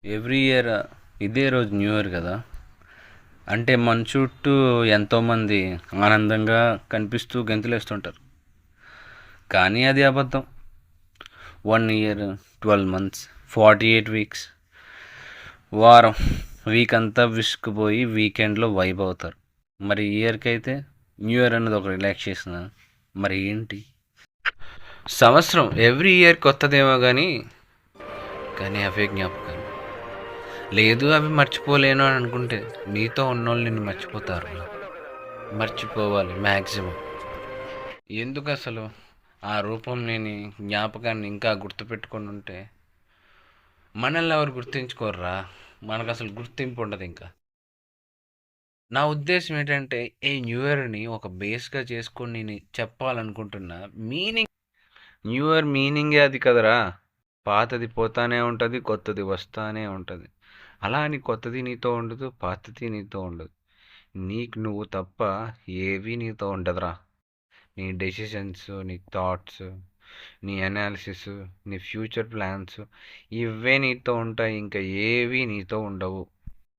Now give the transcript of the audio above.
Every year ఇదే రోజు new year కదా. అంటే మన చుట్టూ ఎంతోమంది ఆనందంగా కనిపిస్తూ గెంతులేస్తుంటారు. కానీ అది అబద్ధం. 1 ఇయర్, 12 months, 48 weeks, వారం, వీక్ అంతా విసుకుపోయి వీకెండ్లో వైబ్ అవుతారు. మరి ఇయర్కి అయితే న్యూ ఇయర్ అన్నది ఒక రిలాక్సేషన్. మరి ఏంటి? సంవత్సరం ఎవ్రీ ఇయర్ కొత్తదేమో కానీ అవే జ్ఞాపకాలు. లేదు అవి మర్చిపోలేను అని అనుకుంటే నీతో ఉన్నోళ్ళు నిన్ను మర్చిపోతారు. మర్చిపోవాలి మ్యాక్సిమం. ఎందుకు అసలు ఆ రూపం లేని జ్ఞాపకాన్ని ఇంకా గుర్తుపెట్టుకొని ఉంటే మనల్ని ఎవరు గుర్తించుకోర్రా. మనకు అసలు గుర్తింపు ఉండదు ఇంకా. నా ఉద్దేశం ఏంటంటే ఈ న్యూ ఇయర్ని ఒక బేస్గా చేసుకొని నేను చెప్పాలనుకుంటున్నా మీనింగ్. న్యూ ఇయర్ మీనింగే అది కదరా. పాతది పోతానే ఉంటుంది, కొత్తది వస్తానే ఉంటుంది. అలా అని కొత్తది నీతో ఉండదు, పాతది నీతో ఉండదు. నీకు నువ్వు తప్ప ఏవి నీతో ఉండదురా. నీ డెసిషన్స్, నీ థాట్స్, నీ అనాలిసిస్, నీ ఫ్యూచర్ ప్లాన్స్, ఇవే నీతో ఉంటాయి. ఇంకా ఏవి నీతో ఉండవు.